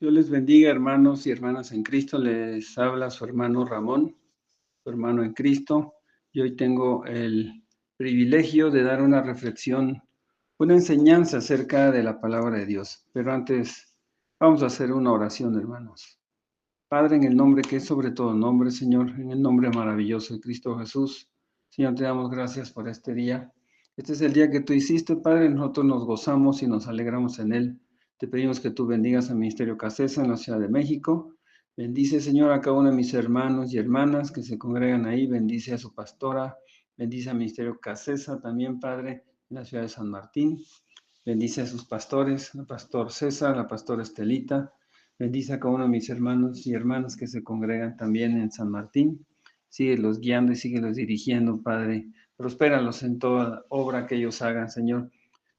Dios les bendiga, hermanos y hermanas en Cristo. Les habla su hermano Ramón, su hermano en Cristo. Y hoy tengo el privilegio de dar una reflexión, una enseñanza acerca de la palabra de Dios. Pero antes, vamos a hacer una oración, hermanos. Padre, en el nombre que es sobre todo nombre, Señor, en el nombre maravilloso de Cristo Jesús, Señor, te damos gracias por este día. Este es el día que tú hiciste, Padre, nosotros nos gozamos y nos alegramos en él. Te pedimos que tú bendigas al Ministerio Casesa en la Ciudad de México. Bendice, Señor, a cada uno de mis hermanos y hermanas que se congregan ahí. Bendice a su pastora. Bendice al Ministerio Casesa también, Padre, en la Ciudad de San Martín. Bendice a sus pastores, al pastor César, la pastora Estelita. Bendice a cada uno de mis hermanos y hermanas que se congregan también en San Martín. Síguelos guiando y síguelos dirigiendo, Padre. Prospéralos en toda obra que ellos hagan, Señor.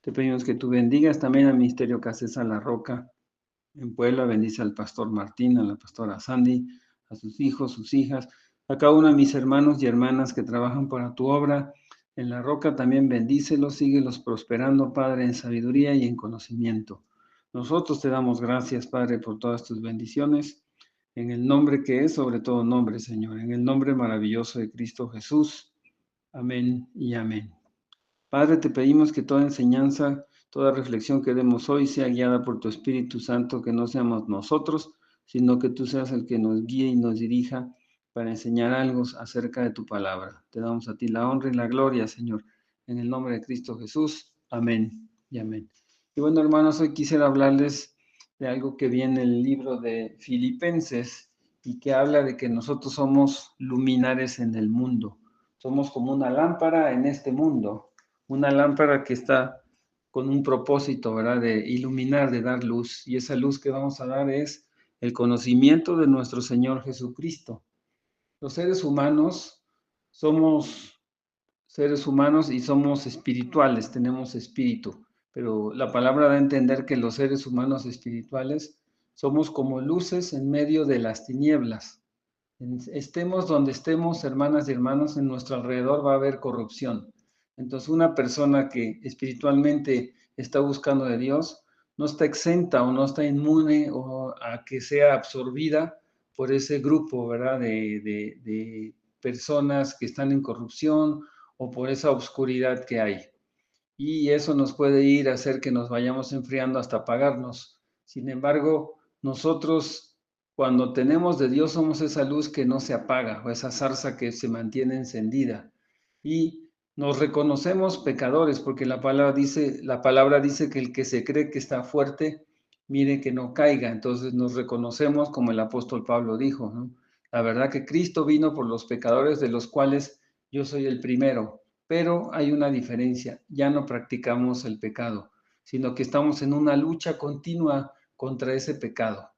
Te pedimos que tú bendigas también al Ministerio Casesa La Roca en Puebla. Bendice al pastor Martín, a la pastora Sandy, a sus hijos, sus hijas, a cada uno de mis hermanos y hermanas que trabajan para tu obra. En La Roca también bendícelos, síguelos prosperando, Padre, en sabiduría y en conocimiento. Nosotros te damos gracias, Padre, por todas tus bendiciones, en el nombre que es sobre todo nombre, Señor, en el nombre maravilloso de Cristo Jesús. Amén y amén. Padre, te pedimos que toda enseñanza, toda reflexión que demos hoy sea guiada por tu Espíritu Santo, que no seamos nosotros, sino que tú seas el que nos guíe y nos dirija para enseñar algo acerca de tu palabra. Te damos a ti la honra y la gloria, Señor, en el nombre de Cristo Jesús. Amén y amén. Y bueno, hermanos, hoy quisiera hablarles de algo que viene en el libro de Filipenses y que habla de que nosotros somos luminares en el mundo. Somos como una lámpara en este mundo, una lámpara que está con un propósito, ¿verdad? De iluminar, de dar luz. Y esa luz que vamos a dar es el conocimiento de nuestro Señor Jesucristo. Los seres humanos somos seres humanos y somos espirituales, tenemos espíritu, pero la palabra da a entender que los seres humanos espirituales somos como luces en medio de las tinieblas. Estemos donde estemos, hermanas y hermanos, en nuestro alrededor va a haber corrupción. Entonces, una persona que espiritualmente está buscando de Dios no está exenta o no está inmune a que sea absorbida por ese grupo, ¿verdad? De personas que están en corrupción o por esa oscuridad que hay. Y eso nos puede ir a hacer que nos vayamos enfriando hasta apagarnos. Sin embargo, nosotros cuando tenemos de Dios somos esa luz que no se apaga o esa zarza que se mantiene encendida. Y nos reconocemos pecadores porque la palabra dice que el que se cree que está fuerte, mire que no caiga. Entonces nos reconocemos como el apóstol Pablo dijo, ¿no? La verdad que Cristo vino por los pecadores, de los cuales yo soy el primero. Pero hay una diferencia, ya no practicamos el pecado, sino que estamos en una lucha continua contra ese pecado.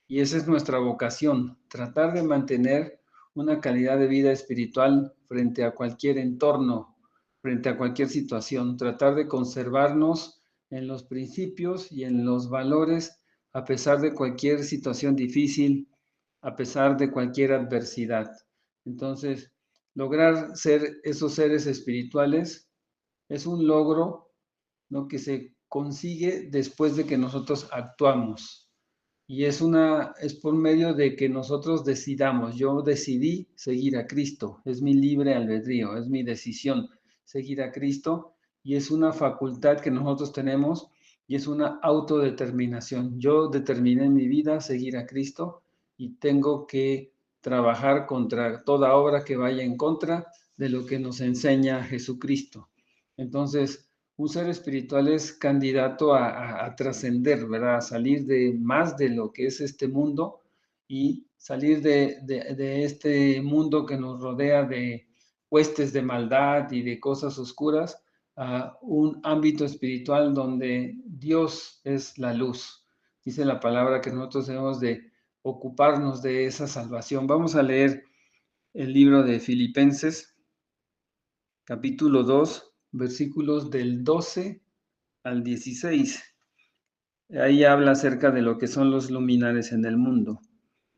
Y esa es nuestra vocación, tratar de mantener una calidad de vida espiritual frente a cualquier entorno, frente a cualquier situación, tratar de conservarnos en los principios y en los valores a pesar de cualquier situación difícil, a pesar de cualquier adversidad. Entonces, lograr ser esos seres espirituales es un logro, ¿no?, que se consigue después de que nosotros actuamos. Y es por medio de que nosotros decidamos. Yo decidí seguir a Cristo. Es mi libre albedrío, es mi decisión seguir a Cristo. Y es una facultad que nosotros tenemos y es una autodeterminación. Yo determiné en mi vida seguir a Cristo y tengo que trabajar contra toda obra que vaya en contra de lo que nos enseña Jesucristo. Entonces, un ser espiritual es candidato a trascender, ¿verdad? A salir de más de lo que es este mundo y salir de este mundo que nos rodea de huestes de maldad y de cosas oscuras a un ámbito espiritual donde Dios es la luz. Dice la palabra que nosotros debemos de ocuparnos de esa salvación. Vamos a leer el libro de Filipenses, capítulo 2, versículos del 12 al 16. Ahí habla acerca de lo que son los luminares en el mundo.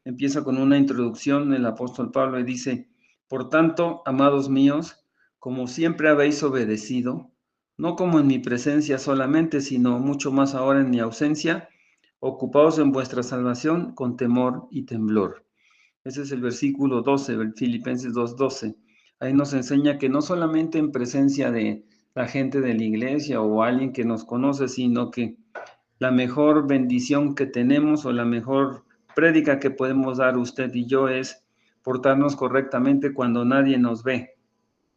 Empieza con una introducción el apóstol Pablo y dice: por tanto, amados míos, como siempre habéis obedecido, no como en mi presencia solamente, sino mucho más ahora en mi ausencia, ocupados en vuestra salvación con temor y temblor. Ese es el versículo 12, Filipenses 2:12. Ahí nos enseña que no solamente en presencia de la gente de la iglesia o alguien que nos conoce, sino que la mejor bendición que tenemos o la mejor prédica que podemos dar usted y yo es portarnos correctamente cuando nadie nos ve.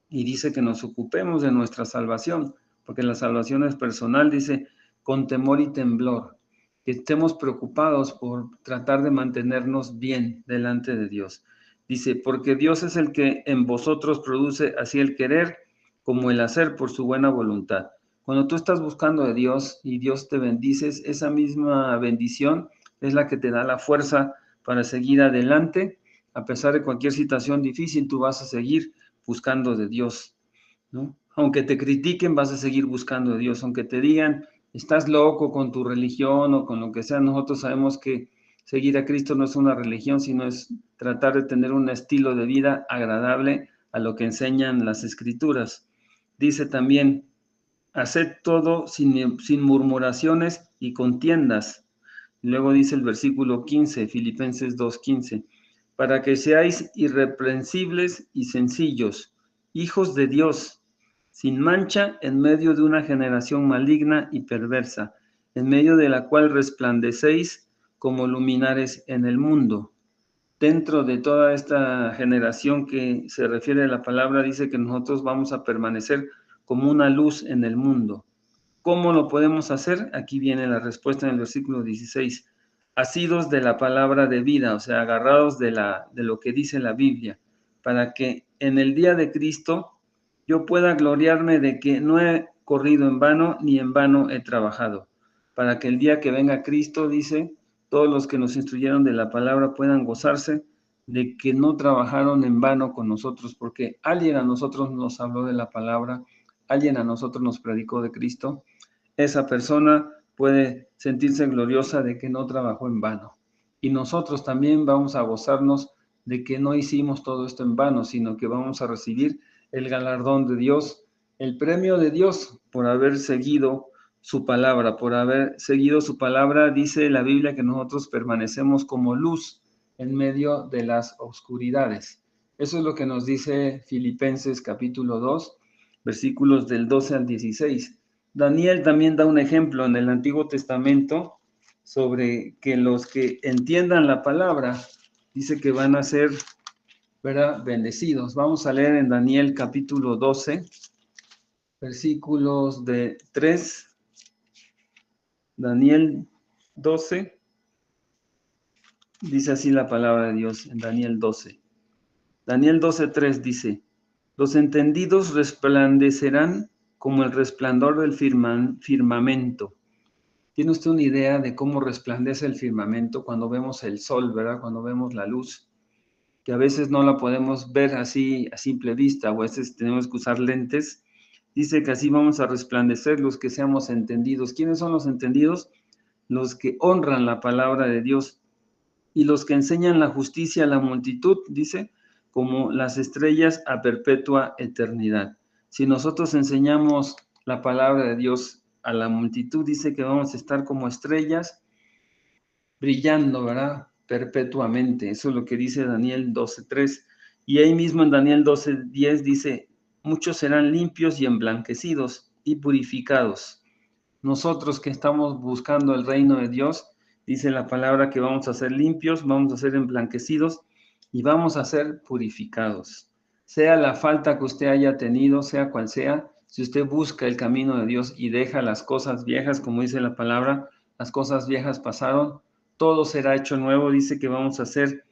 Y dice que nos ocupemos de nuestra salvación, porque la salvación es personal, dice, con temor y temblor, que estemos preocupados por tratar de mantenernos bien delante de Dios. Dice, porque Dios es el que en vosotros produce así el querer como el hacer por su buena voluntad. Cuando tú estás buscando a Dios y Dios te bendices, esa misma bendición es la que te da la fuerza para seguir adelante. A pesar de cualquier situación difícil, tú vas a seguir buscando de Dios, ¿no? Aunque te critiquen, vas a seguir buscando de Dios. Aunque te digan, estás loco con tu religión o con lo que sea, nosotros sabemos que seguir a Cristo no es una religión, sino es tratar de tener un estilo de vida agradable a lo que enseñan las Escrituras. Dice también, haced todo sin murmuraciones y contiendas. Luego dice el versículo 15, Filipenses 2:15, para que seáis irreprensibles y sencillos, hijos de Dios, sin mancha en medio de una generación maligna y perversa, en medio de la cual resplandecéis como luminares en el mundo. Dentro de toda esta generación que se refiere a la palabra, dice que nosotros vamos a permanecer como una luz en el mundo. ¿Cómo lo podemos hacer? Aquí viene la respuesta en el versículo 16. Asidos de la palabra de vida, o sea, agarrados de lo que dice la Biblia, para que en el día de Cristo yo pueda gloriarme de que no he corrido en vano ni en vano he trabajado. Para que el día que venga Cristo, dice, todos los que nos instruyeron de la palabra puedan gozarse de que no trabajaron en vano con nosotros, porque alguien a nosotros nos habló de la palabra, alguien a nosotros nos predicó de Cristo. Esa persona puede sentirse gloriosa de que no trabajó en vano. Y nosotros también vamos a gozarnos de que no hicimos todo esto en vano, sino que vamos a recibir el galardón de Dios, el premio de Dios por haber seguido su palabra. Por haber seguido su palabra, dice la Biblia que nosotros permanecemos como luz en medio de las oscuridades. Eso es lo que nos dice Filipenses capítulo 2, versículos del 12 al 16. Daniel también da un ejemplo en el Antiguo Testamento sobre que los que entiendan la palabra, dice que van a ser, ¿verdad?, bendecidos. Vamos a leer en Daniel capítulo 12, versículos de 3. Daniel 12, dice así la palabra de Dios en Daniel 12. Daniel 12:3 dice, los entendidos resplandecerán como el resplandor del firmamento. ¿Tiene usted una idea de cómo resplandece el firmamento cuando vemos el sol, verdad? Cuando vemos la luz, que a veces no la podemos ver así a simple vista, o a veces tenemos que usar lentes. Dice que así vamos a resplandecer los que seamos entendidos. ¿Quiénes son los entendidos? Los que honran la palabra de Dios y los que enseñan la justicia a la multitud, dice, como las estrellas a perpetua eternidad. Si nosotros enseñamos la palabra de Dios a la multitud, dice que vamos a estar como estrellas brillando, ¿verdad?, perpetuamente. Eso es lo que dice Daniel 12:3. Y ahí mismo en Daniel 12:10 dice, muchos serán limpios y emblanquecidos y purificados. Nosotros que estamos buscando el reino de Dios, dice la palabra que vamos a ser limpios, vamos a ser emblanquecidos y vamos a ser purificados. Sea la falta que usted haya tenido, sea cual sea, si usted busca el camino de Dios y deja las cosas viejas, como dice la palabra, las cosas viejas pasaron, todo será hecho nuevo. Dice que vamos a ser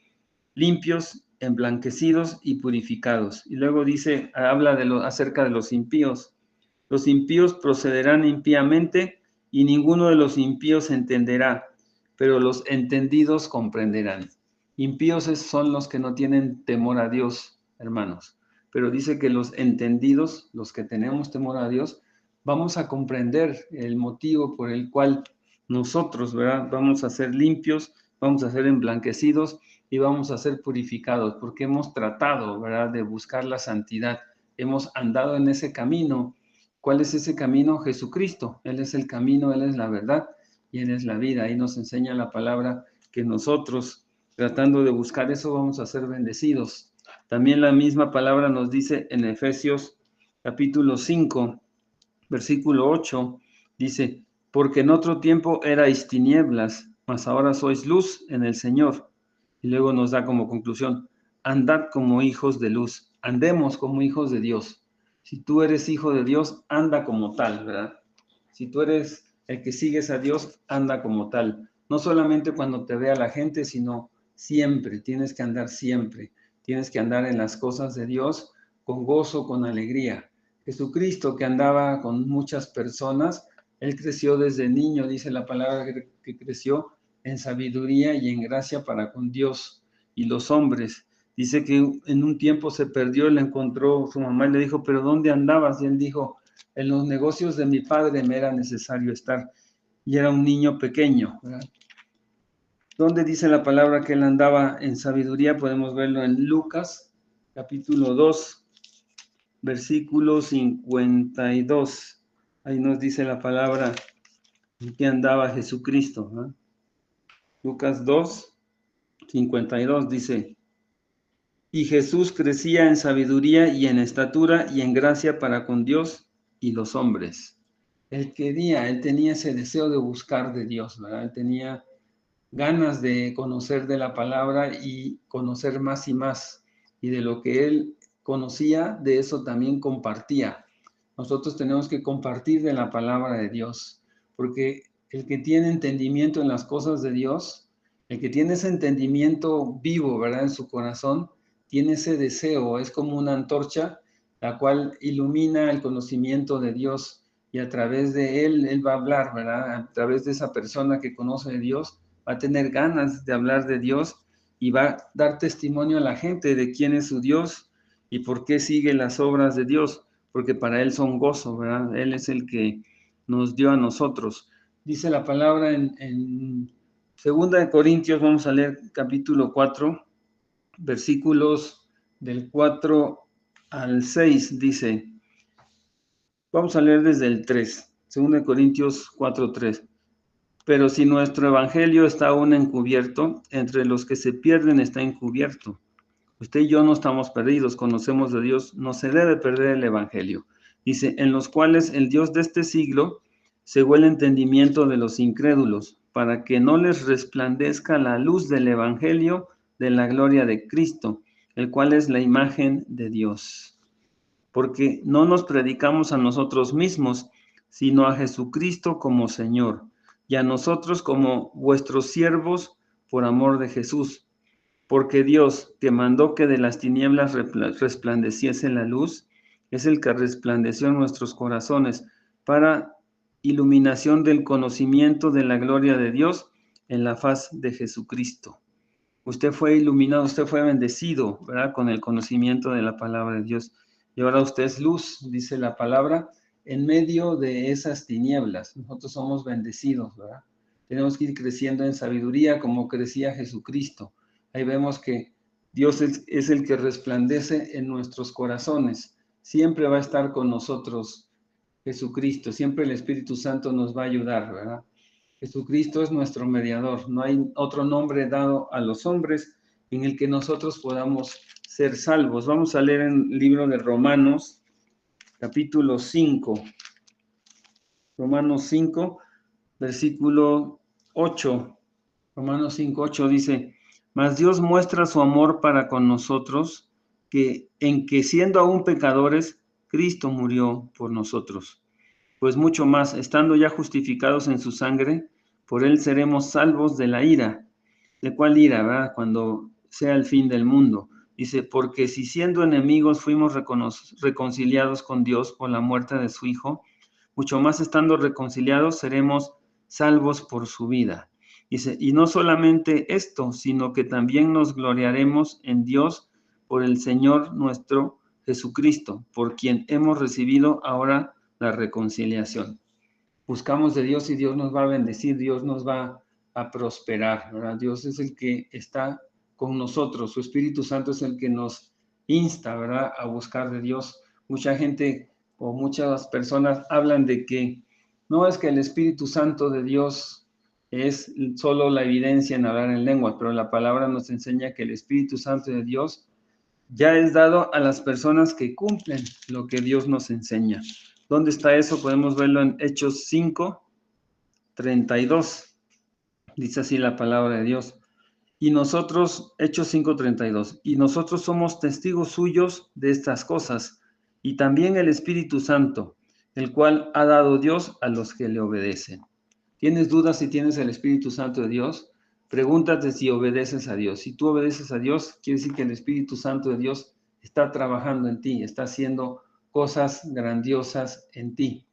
limpios, emblanquecidos y purificados. Y luego dice, habla acerca de los impíos. Los impíos procederán impíamente y ninguno de los impíos entenderá, pero los entendidos comprenderán. Impíos son los que no tienen temor a Dios, hermanos. Pero dice que los entendidos, los que tenemos temor a Dios, vamos a comprender el motivo por el cual nosotros, ¿verdad?, vamos a ser limpios, vamos a ser emblanquecidos y vamos a ser purificados, porque hemos tratado, ¿verdad?, de buscar la santidad. Hemos andado en ese camino. ¿Cuál es ese camino? Jesucristo. Él es el camino, Él es la verdad. y Él es la vida. Ahí nos enseña la palabra que nosotros, tratando de buscar eso, vamos a ser bendecidos. También la misma palabra nos dice en Efesios capítulo 5, versículo 8, dice, porque en otro tiempo erais tinieblas, mas ahora sois luz en el Señor. Y luego nos da como conclusión, andad como hijos de luz, andemos como hijos de Dios. Si tú eres hijo de Dios, anda como tal, ¿verdad? Si tú eres el que sigues a Dios, anda como tal. No solamente cuando te vea la gente, sino siempre, tienes que andar siempre. Tienes que andar en las cosas de Dios con gozo, con alegría. Jesucristo, que andaba con muchas personas, Él creció desde niño, dice la palabra que creció en sabiduría y en gracia para con Dios y los hombres. Dice que en un tiempo se perdió, le encontró su mamá y le dijo, ¿pero dónde andabas? Y él dijo, en los negocios de mi padre me era necesario estar. Y era un niño pequeño, ¿verdad? ¿Dónde dice la palabra que él andaba en sabiduría? Podemos verlo en Lucas, capítulo 2, versículo 52. Ahí nos dice la palabra en que andaba Jesucristo, ¿verdad? Lucas 2, 52 dice, y Jesús crecía en sabiduría y en estatura y en gracia para con Dios y los hombres. Él quería, él tenía ese deseo de buscar de Dios, ¿verdad? Él tenía ganas de conocer de la palabra y conocer más y más. Y de lo que él conocía, de eso también compartía. Nosotros tenemos que compartir de la palabra de Dios, porque el que tiene entendimiento en las cosas de Dios, el que tiene ese entendimiento vivo, ¿verdad? En su corazón, tiene ese deseo, es como una antorcha, la cual ilumina el conocimiento de Dios y a través de él va a hablar, ¿verdad? A través de esa persona que conoce de Dios, va a tener ganas de hablar de Dios y va a dar testimonio a la gente de quién es su Dios y por qué sigue las obras de Dios, porque para él son gozo, ¿verdad? Él es el que nos dio a nosotros. Dice la palabra en 2 de Corintios, vamos a leer capítulo 4, versículos del 4 al 6, dice, vamos a leer desde el 3, 2 de Corintios 4, 3. Pero si nuestro evangelio está aún encubierto, entre los que se pierden está encubierto. Usted y yo no estamos perdidos, conocemos de Dios, no se debe perder el evangelio. Dice, en los cuales el Dios de este siglo cegó el entendimiento de los incrédulos, para que no les resplandezca la luz del evangelio de la gloria de Cristo, el cual es la imagen de Dios. Porque no nos predicamos a nosotros mismos, sino a Jesucristo como Señor, y a nosotros como vuestros siervos por amor de Jesús. Porque Dios, que mandó que de las tinieblas resplandeciese la luz, es el que resplandeció en nuestros corazones para iluminación del conocimiento de la gloria de Dios en la faz de Jesucristo. Usted fue iluminado, usted fue bendecido, ¿verdad? Con el conocimiento de la palabra de Dios. Y ahora usted es luz, dice la palabra, en medio de esas tinieblas. Nosotros somos bendecidos, ¿verdad? Tenemos que ir creciendo en sabiduría como crecía Jesucristo. Ahí vemos que Dios es el que resplandece en nuestros corazones. Siempre va a estar con nosotros Jesucristo. Siempre el Espíritu Santo nos va a ayudar, ¿verdad? Jesucristo es nuestro mediador. No hay otro nombre dado a los hombres en el que nosotros podamos ser salvos. Vamos a leer en el libro de Romanos, capítulo 5. Romanos 5, versículo 8. Romanos 5, 8 dice, mas Dios muestra su amor para con nosotros, en que siendo aún pecadores, Cristo murió por nosotros. Pues mucho más, estando ya justificados en su sangre, por él seremos salvos de la ira. ¿De cuál ira, verdad? Cuando sea el fin del mundo. Dice, porque si siendo enemigos fuimos reconciliados con Dios por la muerte de su Hijo, mucho más estando reconciliados seremos salvos por su vida. Dice, y no solamente esto, sino que también nos gloriaremos en Dios por el Señor nuestro Jesucristo, por quien hemos recibido ahora la reconciliación. Buscamos de Dios y Dios nos va a bendecir, Dios nos va a prosperar, ¿verdad? Dios es el que está con nosotros, su Espíritu Santo es el que nos insta, ¿verdad?, a buscar de Dios. Mucha gente o muchas personas hablan de que no es que el Espíritu Santo de Dios es solo la evidencia en hablar en lenguas, pero la palabra nos enseña que el Espíritu Santo de Dios ya es dado a las personas que cumplen lo que Dios nos enseña. ¿Dónde está eso? Podemos verlo en Hechos 5:32. Dice así la palabra de Dios. Y nosotros, Hechos 5:32, y nosotros somos testigos suyos de estas cosas, y también el Espíritu Santo, el cual ha dado Dios a los que le obedecen. ¿Tienes dudas si tienes el Espíritu Santo de Dios? Pregúntate si obedeces a Dios. Si tú obedeces a Dios, quiere decir que el Espíritu Santo de Dios está trabajando en ti, está haciendo cosas grandiosas en ti.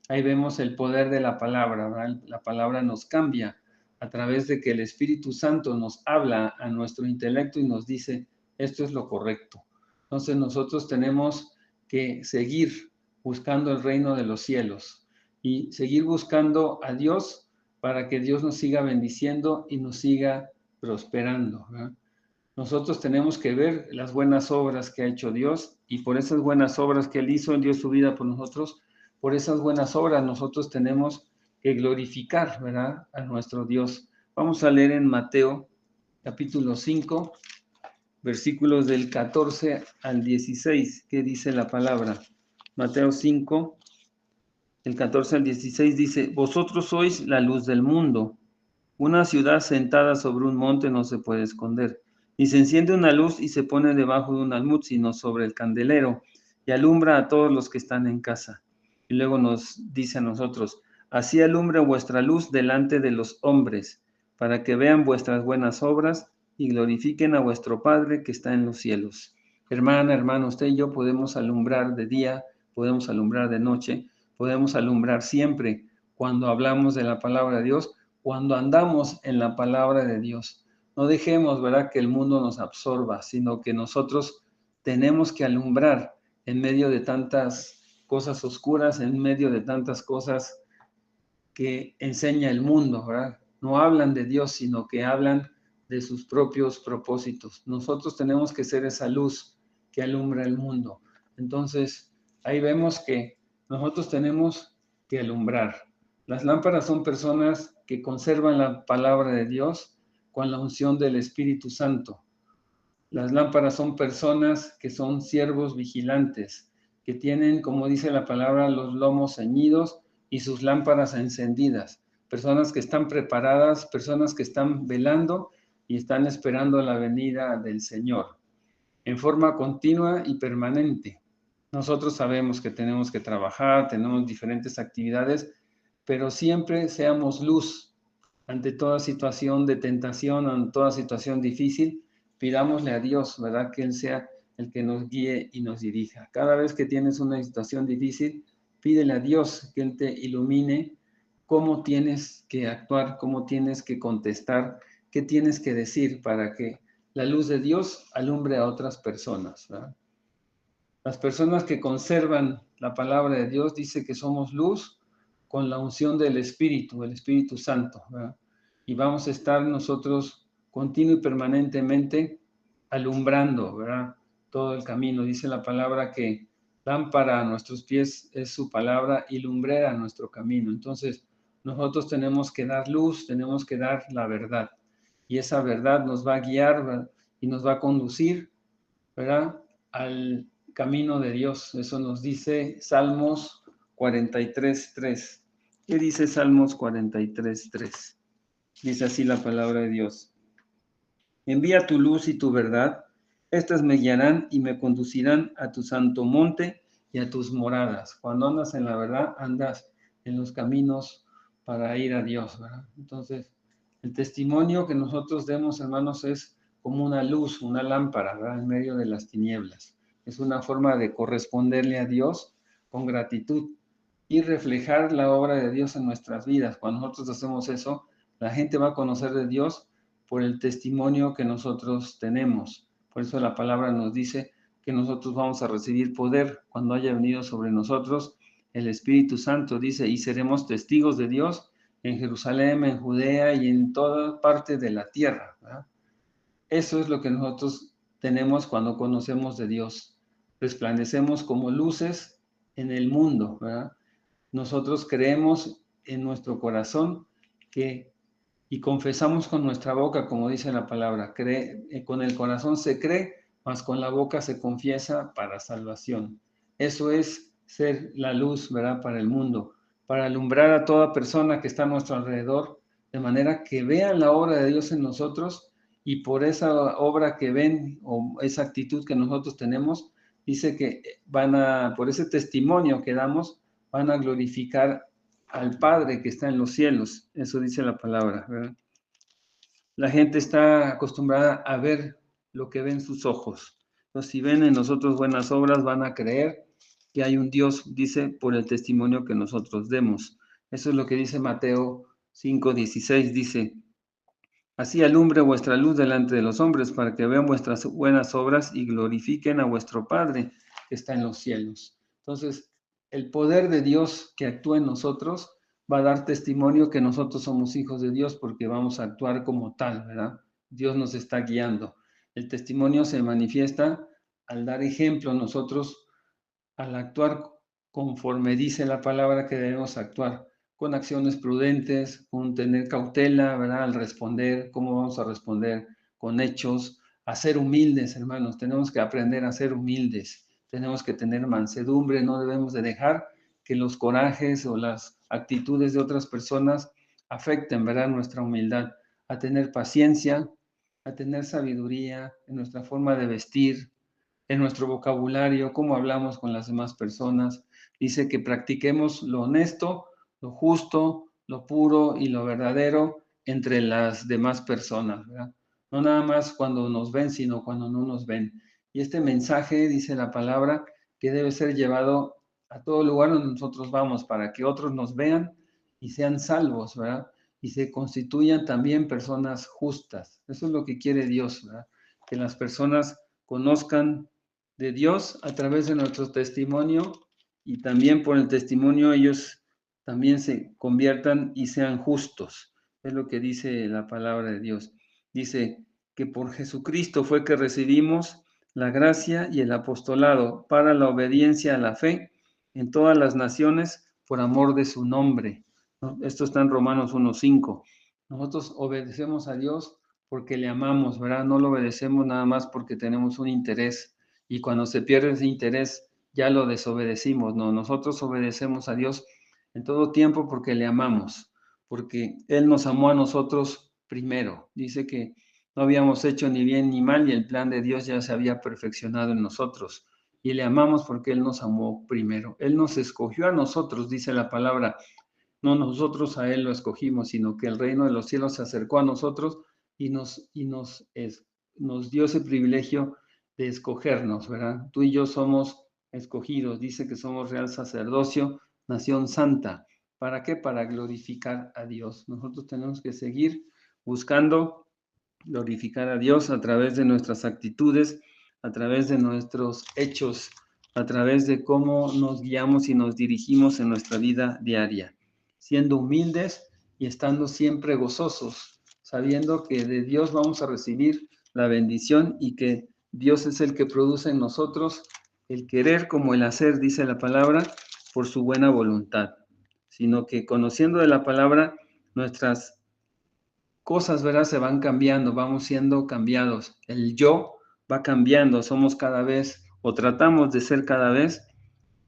Ahí vemos el poder de la palabra, ¿verdad? La palabra nos cambia a través de que el Espíritu Santo nos habla a nuestro intelecto y nos dice, esto es lo correcto. Entonces nosotros tenemos que seguir buscando el reino de los cielos y seguir buscando a Dios para que Dios nos siga bendiciendo y nos siga prosperando, ¿verdad? Nosotros tenemos que ver las buenas obras que ha hecho Dios y por esas buenas obras que Él hizo, Él dio su vida por nosotros, por esas buenas obras nosotros tenemos que glorificar, ¿verdad?, a nuestro Dios. Vamos a leer en Mateo capítulo 5, versículos del 14 al 16, ¿qué dice la palabra? Mateo 5, el 14 al 16 dice, vosotros sois la luz del mundo. Una ciudad sentada sobre un monte no se puede esconder. Ni se enciende una luz y se pone debajo de un almud, sino sobre el candelero, y alumbra a todos los que están en casa. Y luego nos dice a nosotros, así alumbra vuestra luz delante de los hombres, para que vean vuestras buenas obras y glorifiquen a vuestro Padre que está en los cielos. Hermana, hermano, usted y yo podemos alumbrar de día, podemos alumbrar de noche, podemos alumbrar siempre cuando hablamos de la palabra de Dios, cuando andamos en la palabra de Dios. No dejemos, ¿verdad?, que el mundo nos absorba, sino que nosotros tenemos que alumbrar en medio de tantas cosas oscuras, en medio de tantas cosas que enseña el mundo, ¿verdad? No hablan de Dios, sino que hablan de sus propios propósitos. Nosotros tenemos que ser esa luz que alumbra el mundo. Entonces, ahí vemos que nosotros tenemos que alumbrar. Las lámparas son personas que conservan la palabra de Dios con la unción del Espíritu Santo. Las lámparas son personas que son siervos vigilantes, que tienen, como dice la palabra, los lomos ceñidos y sus lámparas encendidas. Personas que están preparadas, personas que están velando y están esperando la venida del Señor en forma continua y permanente. Nosotros sabemos que tenemos que trabajar, tenemos diferentes actividades, pero siempre seamos luz ante toda situación de tentación, ante toda situación difícil. Pidámosle a Dios, ¿verdad?, que Él sea el que nos guíe y nos dirija. Cada vez que tienes una situación difícil, pídele a Dios que Él te ilumine cómo tienes que actuar, cómo tienes que contestar, qué tienes que decir para que la luz de Dios alumbre a otras personas, ¿verdad? Las personas que conservan la palabra de Dios dice que somos luz con la unción del Espíritu, el Espíritu Santo, ¿verdad? Y vamos a estar nosotros continuo y permanentemente alumbrando, ¿verdad?, todo el camino. Dice la palabra que lámpara a nuestros pies es su palabra y lumbrera a nuestro camino. Entonces, nosotros tenemos que dar luz, tenemos que dar la verdad. Y esa verdad nos va a guiar, ¿verdad?, y nos va a conducir, ¿verdad?, al camino de Dios. Eso nos dice Salmos 43:3. ¿Qué dice Salmos 43:3? Dice así la palabra de Dios. Envía tu luz y tu verdad, estas me guiarán y me conducirán a tu santo monte y a tus moradas. Cuando andas en la verdad, andas en los caminos para ir a Dios, ¿verdad? Entonces, el testimonio que nosotros demos, hermanos, es como una luz, una lámpara, ¿verdad?, en medio de las tinieblas. Es una forma de corresponderle a Dios con gratitud y reflejar la obra de Dios en nuestras vidas. Cuando nosotros hacemos eso, la gente va a conocer de Dios por el testimonio que nosotros tenemos. Por eso la palabra nos dice que nosotros vamos a recibir poder cuando haya venido sobre nosotros el Espíritu Santo. Dice, y seremos testigos de Dios en Jerusalén, en Judea y en toda parte de la tierra, ¿verdad? Eso es lo que nosotros tenemos cuando conocemos de Dios. Resplandecemos como luces en el mundo, ¿verdad? Nosotros creemos en nuestro corazón que y confesamos con nuestra boca, como dice la palabra, con el corazón se cree, mas con la boca se confiesa para salvación. Eso es ser la luz, ¿verdad?, para el mundo, para alumbrar a toda persona que está a nuestro alrededor, de manera que vean la obra de Dios en nosotros, y por esa obra que ven o esa actitud que nosotros tenemos, dice que por ese testimonio que damos, van a glorificar al Padre que está en los cielos. Eso dice la palabra, ¿verdad? La gente está acostumbrada a ver lo que ven sus ojos. Entonces, si ven en nosotros buenas obras, van a creer que hay un Dios, dice, por el testimonio que nosotros demos. Eso es lo que dice Mateo 5:16, dice: así alumbre vuestra luz delante de los hombres, para que vean vuestras buenas obras y glorifiquen a vuestro Padre que está en los cielos. Entonces, el poder de Dios que actúa en nosotros va a dar testimonio que nosotros somos hijos de Dios, porque vamos a actuar como tal, ¿verdad? Dios nos está guiando. El testimonio se manifiesta al dar ejemplo nosotros, al actuar conforme dice la palabra que debemos actuar, con acciones prudentes, con tener cautela, ¿verdad?, al responder, cómo vamos a responder, con hechos, a ser humildes, hermanos. Tenemos que aprender a ser humildes, tenemos que tener mansedumbre, no debemos de dejar que los corajes o las actitudes de otras personas afecten, ¿verdad?, nuestra humildad, a tener paciencia, a tener sabiduría en nuestra forma de vestir, en nuestro vocabulario, cómo hablamos con las demás personas. Dice que practiquemos lo honesto, lo justo, lo puro y lo verdadero entre las demás personas, ¿verdad? No nada más cuando nos ven, sino cuando no nos ven. Y este mensaje, dice la palabra, que debe ser llevado a todo lugar donde nosotros vamos, para que otros nos vean y sean salvos, ¿verdad? Y se constituyan también personas justas. Eso es lo que quiere Dios, ¿verdad? Que las personas conozcan de Dios a través de nuestro testimonio, y también por el testimonio ellos también se conviertan y sean justos. Es lo que dice la palabra de Dios. Dice que por Jesucristo fue que recibimos la gracia y el apostolado para la obediencia a la fe en todas las naciones por amor de su nombre, ¿no? Esto está en Romanos 1:5. Nosotros obedecemos a Dios porque le amamos, ¿verdad? No lo obedecemos nada más porque tenemos un interés, y cuando se pierde ese interés ya lo desobedecimos. No, nosotros obedecemos a Dios en todo tiempo porque le amamos, porque Él nos amó a nosotros primero. Dice que no habíamos hecho ni bien ni mal y el plan de Dios ya se había perfeccionado en nosotros. Y le amamos porque Él nos amó primero. Él nos escogió a nosotros, dice la palabra. No nosotros a Él lo escogimos, sino que el reino de los cielos se acercó a nosotros y nos dio ese privilegio de escogernos, ¿verdad? Tú y yo somos escogidos. Dice que somos real sacerdocio, nación santa. ¿Para qué? Para glorificar a Dios. Nosotros tenemos que seguir buscando glorificar a Dios a través de nuestras actitudes, a través de nuestros hechos, a través de cómo nos guiamos y nos dirigimos en nuestra vida diaria, siendo humildes y estando siempre gozosos, sabiendo que de Dios vamos a recibir la bendición y que Dios es el que produce en nosotros el querer como el hacer, dice la palabra, por su buena voluntad, sino que conociendo de la palabra, nuestras cosas, ¿verdad?, se van cambiando, vamos siendo cambiados. El yo va cambiando, somos cada vez, o tratamos de ser cada vez,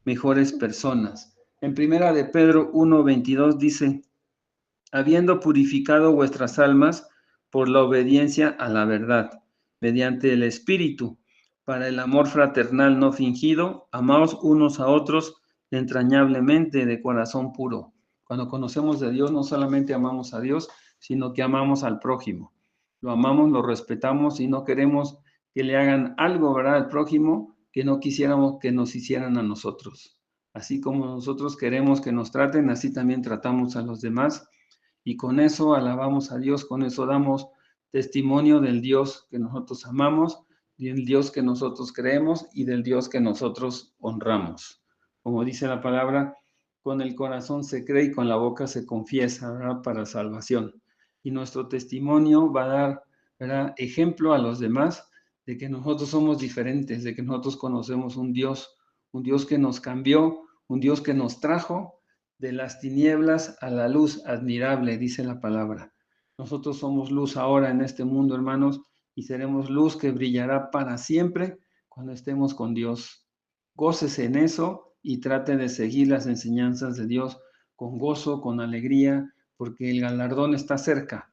mejores personas. En primera de Pedro 1:22 dice: habiendo purificado vuestras almas por la obediencia a la verdad, mediante el Espíritu, para el amor fraternal no fingido, amaos unos a otros entrañablemente de corazón puro. Cuando conocemos de Dios, no solamente amamos a Dios, sino que amamos al prójimo. Lo amamos, lo respetamos y no queremos que le hagan algo, ¿verdad?, al prójimo que no quisiéramos que nos hicieran a nosotros. Así como nosotros queremos que nos traten, así también tratamos a los demás, y con eso alabamos a Dios, con eso damos testimonio del Dios que nosotros amamos, del Dios que nosotros creemos y del Dios que nosotros honramos. Como dice la palabra, con el corazón se cree y con la boca se confiesa, ¿verdad?, para salvación. Y nuestro testimonio va a dar, ¿verdad?, ejemplo a los demás de que nosotros somos diferentes, de que nosotros conocemos un Dios que nos cambió, un Dios que nos trajo de las tinieblas a la luz admirable, dice la palabra. Nosotros somos luz ahora en este mundo, hermanos, y seremos luz que brillará para siempre cuando estemos con Dios. Gócese en eso y trate de seguir las enseñanzas de Dios con gozo, con alegría, porque el galardón está cerca.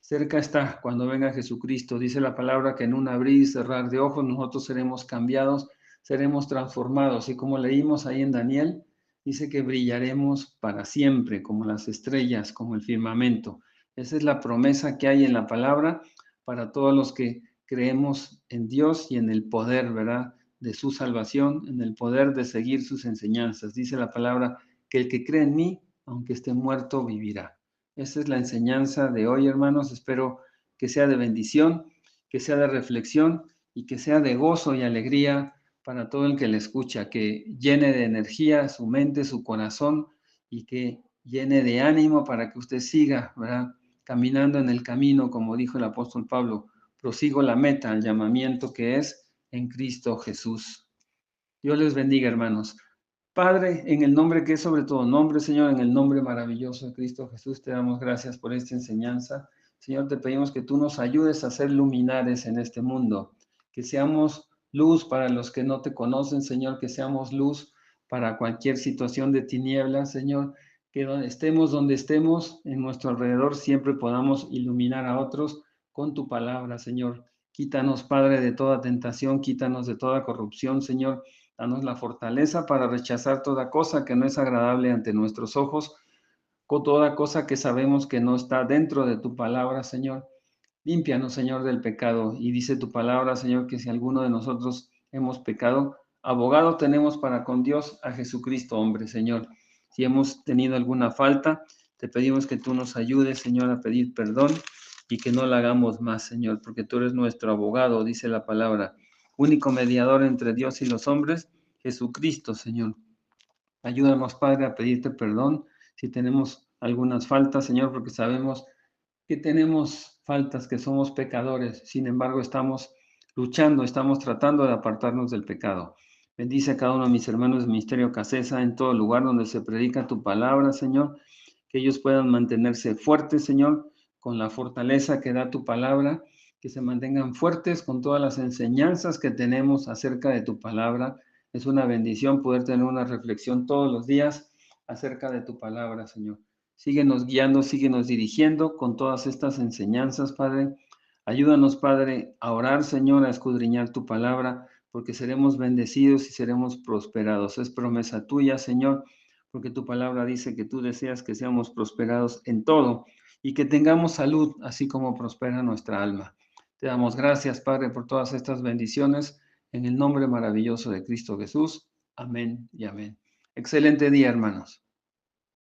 Cerca está cuando venga Jesucristo. Dice la palabra que en un abrir y cerrar de ojos nosotros seremos cambiados, seremos transformados. Y como leímos ahí en Daniel, dice que brillaremos para siempre, como las estrellas, como el firmamento. Esa es la promesa que hay en la palabra para todos los que creemos en Dios y en el poder, ¿verdad?, de su salvación, en el poder de seguir sus enseñanzas. Dice la palabra que el que cree en mí, aunque esté muerto, vivirá. Esa es la enseñanza de hoy, hermanos. Espero que sea de bendición, que sea de reflexión y que sea de gozo y alegría para todo el que le escucha, que llene de energía su mente, su corazón y que llene de ánimo para que usted siga, ¿verdad?, caminando en el camino, como dijo el apóstol Pablo, prosigo la meta, el llamamiento que es en Cristo Jesús. Dios les bendiga, hermanos. Padre, en el nombre que es sobre todo nombre, Señor, en el nombre maravilloso de Cristo Jesús, te damos gracias por esta enseñanza. Señor, te pedimos que tú nos ayudes a ser luminares en este mundo, que seamos luz para los que no te conocen, Señor, que seamos luz para cualquier situación de tinieblas, Señor, que donde estemos, en nuestro alrededor, siempre podamos iluminar a otros con tu palabra, Señor. Quítanos, Padre, de toda tentación, quítanos de toda corrupción, Señor. Danos la fortaleza para rechazar toda cosa que no es agradable ante nuestros ojos, con toda cosa que sabemos que no está dentro de tu palabra, Señor. Límpianos, Señor, del pecado. Y dice tu palabra, Señor, que si alguno de nosotros hemos pecado, abogado tenemos para con Dios a Jesucristo, hombre, Señor. Si hemos tenido alguna falta, te pedimos que tú nos ayudes, Señor, a pedir perdón y que no la hagamos más, Señor, porque tú eres nuestro abogado, dice la palabra, único mediador entre Dios y los hombres, Jesucristo, Señor. Ayúdanos, Padre, a pedirte perdón si tenemos algunas faltas, Señor, porque sabemos que tenemos faltas, que somos pecadores. Sin embargo, estamos luchando, estamos tratando de apartarnos del pecado. Bendice a cada uno de mis hermanos del Ministerio Casesa en todo lugar donde se predica tu palabra, Señor, que ellos puedan mantenerse fuertes, Señor, con la fortaleza que da tu palabra, que se mantengan fuertes con todas las enseñanzas que tenemos acerca de tu palabra. Es una bendición poder tener una reflexión todos los días acerca de tu palabra, Señor. Síguenos guiando, síguenos dirigiendo con todas estas enseñanzas, Padre. Ayúdanos, Padre, a orar, Señor, a escudriñar tu palabra, porque seremos bendecidos y seremos prosperados. Es promesa tuya, Señor, porque tu palabra dice que tú deseas que seamos prosperados en todo y que tengamos salud, así como prospera nuestra alma. Te damos gracias, Padre, por todas estas bendiciones, en el nombre maravilloso de Cristo Jesús. Amén y amén. Excelente día, hermanos.